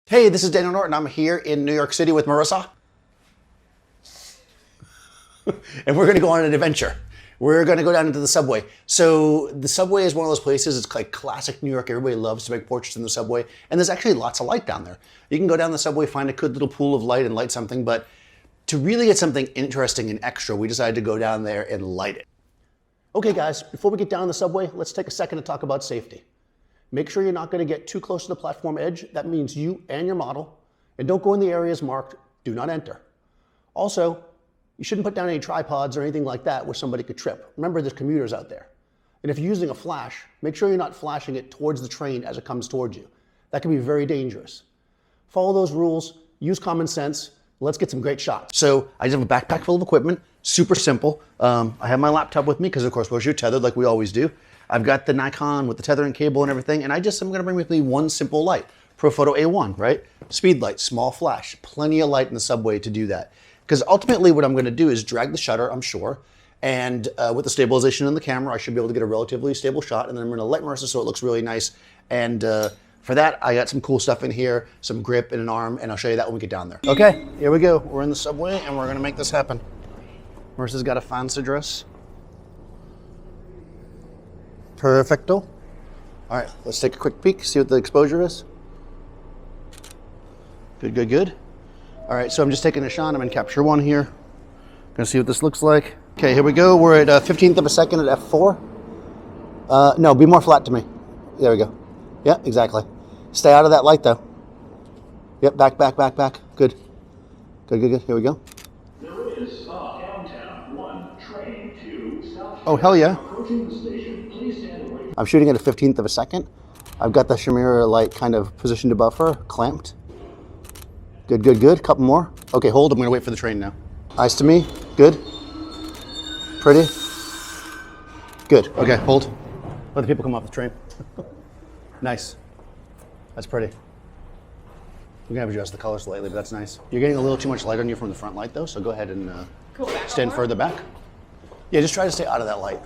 Hey, this is Daniel Norton. I'm here in New York City with Marisa. And we're going to go on an adventure. We're going to go down into the subway. So the subway is one of those places, it's like classic New York. Everybody loves to make portraits in the subway. And there's actually lots of light down there. You can go down the subway, find a good little pool of light and light something. But to really get something interesting and extra, we decided to go down there and light it. Okay, guys, before we get down the subway, let's take a second to talk about safety. Make sure you're not going to get too close to the platform edge. That means you and your model. And don't go in the areas marked do not enter. Also, you shouldn't put down any tripods or anything like that where somebody could trip. Remember, there's commuters out there. And if you're using a flash, make sure you're not flashing it towards the train as it comes towards you. That can be very dangerous. Follow those rules, use common sense. Let's get some great shots. So I just have a backpack full of equipment, super simple. I have my laptop with me because of course we're tethered like we always do. I've got the Nikon with the tethering cable and everything, and I'm gonna bring with me one simple light, Profoto A1, right? Speed light, small flash, plenty of light in the subway to do that. Because ultimately what I'm gonna do is drag the shutter, I'm sure, and with the stabilization in the camera, I should be able to get a relatively stable shot, and then I'm gonna light Marisa so it looks really nice. And for that, I got some cool stuff in here, some grip and an arm, and I'll show you that when we get down there. Okay, here we go. We're in the subway, and we're gonna make this happen. Marisa's got a fancy dress. Perfecto. All right, let's take a quick peek, see what the exposure is. Good, good, good. All right, so I'm just taking a shot. I'm in capture one here. Gonna see what this looks like. Okay, here we go. We're at 15th of a second at f4. No, be more flat to me. There we go. Yeah, exactly. Stay out of that light though. Yep, back, back, back, back. Good. Good, good, good. Here we go. There is downtown 1 train to South. Oh, hell yeah. Approaching the station, please stand away. I'm shooting at a 15th of a second. I've got the Chimera light kind of positioned above her, clamped. Good, good, good. Couple more. Okay, hold. I'm gonna wait for the train now. Eyes to me. Good. Pretty. Good. Okay, hold. Let the people come off the train. Nice. That's pretty. We're gonna have to adjust the color slightly, but that's nice. You're getting a little too much light on you from the front light though, so go ahead and stand further back. Yeah, just try to stay out of that light.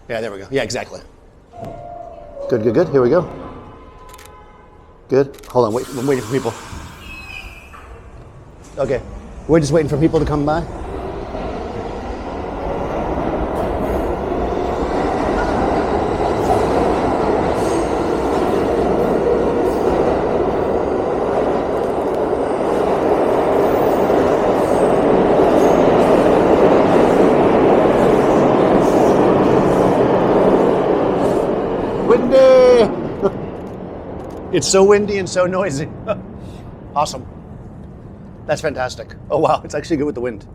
Yeah, there we go. Yeah, exactly. Good, good, good. Here we go. Good. Hold on, wait. I'm waiting for people. Okay. We're just waiting for people to come by. It's so windy and so noisy. Awesome. That's fantastic. Oh wow, it's actually good with the wind.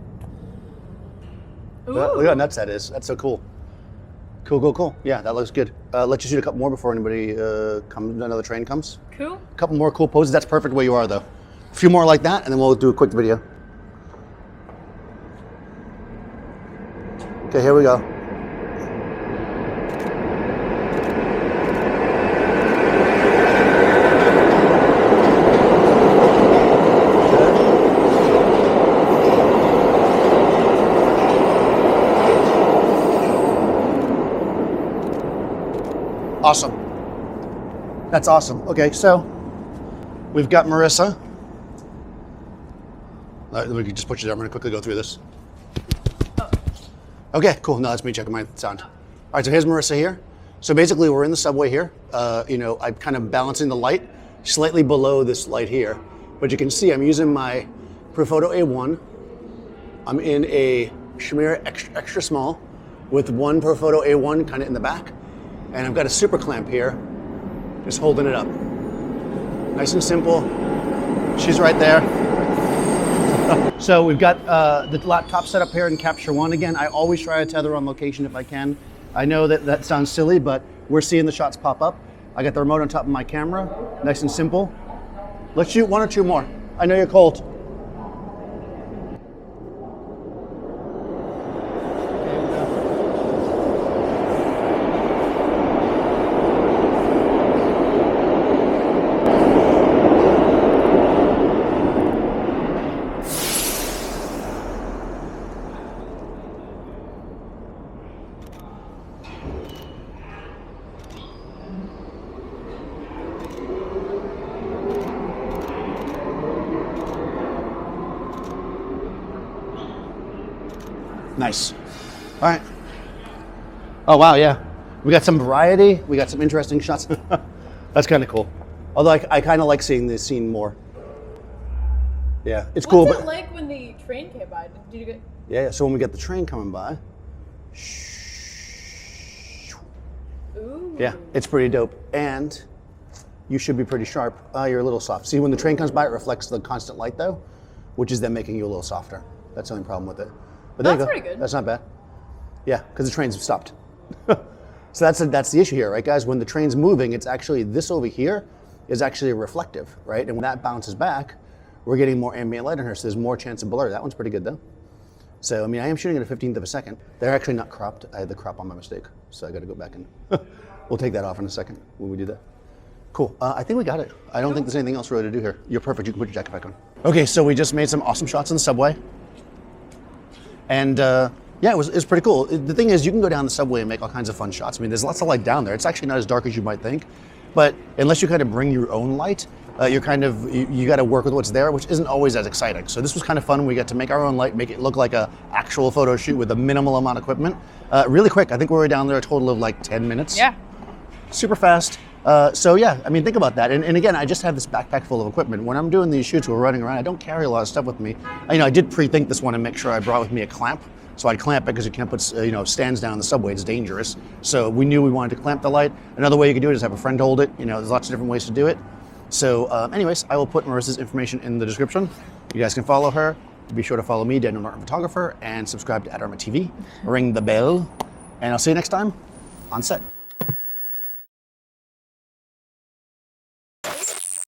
Look how nuts that is. That's so cool. Cool, cool, cool. Yeah, that looks good. Let you shoot a couple more before anybody another train comes. Cool. A couple more cool poses. That's perfect where you are though. A few more like that and then we'll do a quick video. Okay, here we go. Awesome. That's awesome. Okay, so we've got Marisa. We can just put you there. I'm going to quickly go through this. Okay, cool. No, that's me checking my sound. All right, so here's Marisa here. So basically, we're in the subway here. I'm kind of balancing the light slightly below this light here. But you can see I'm using my Profoto A1. I'm in a Chimera extra small with one Profoto A1 kind of in the back. And I've got a super clamp here, just holding it up. Nice and simple. She's right there. So we've got the laptop set up here in Capture One. Again, I always try to tether on location if I can. I know that sounds silly, but we're seeing the shots pop up. I got the remote on top of my camera, nice and simple. Let's shoot one or two more. I know you're cold. Nice. All right. Oh, wow, yeah. We got some variety. We got some interesting shots. That's kind of cool. Although I kind of like seeing this scene more. Yeah, it's cool. What's it like when the train came by? Did you get... Yeah, so when we get the train coming by, Ooh. yeah, it's pretty dope. And you should be pretty sharp. You're a little soft. See, when the train comes by, it reflects the constant light, though, which is then making you a little softer. That's the only problem with it. But there you go. That's pretty good. That's not bad. Yeah, because the train's stopped. So that's the issue here, right, guys? When the train's moving, it's actually, this over here is actually reflective, right? And when that bounces back, we're getting more ambient light on her, so there's more chance of blur. That one's pretty good, though. So, I mean, I am shooting at a 15th of a second. They're actually not cropped. I had the crop on by mistake, so I got to go back and we'll take that off in a second when we do that. Cool. I think we got it. I don't think there's anything else really to do here. You're perfect. You can put your jacket back on. Okay, so we just made some awesome shots in the subway. And yeah, it was pretty cool. The thing is, you can go down the subway and make all kinds of fun shots. I mean, there's lots of light down there. It's actually not as dark as you might think. But unless you kind of bring your own light, you're kind of, you got to work with what's there, which isn't always as exciting. So this was kind of fun. We got to make our own light, make it look like a actual photo shoot with a minimal amount of equipment. Really quick. I think we were down there a total of like 10 minutes. Yeah. Super fast. So yeah, I mean, think about that. And again, I just have this backpack full of equipment. When I'm doing these shoots, we're running around, I don't carry a lot of stuff with me. I did pre-think this one and make sure I brought with me a clamp. So I'd clamp it because you can't put stands down in the subway, it's dangerous. So we knew we wanted to clamp the light. Another way you could do it is have a friend hold it. There's lots of different ways to do it. So anyways, I will put Marisa's information in the description. You guys can follow her. Be sure to follow me, Daniel Norton Photographer, and subscribe to Adorama TV. Ring the bell. And I'll see you next time on set.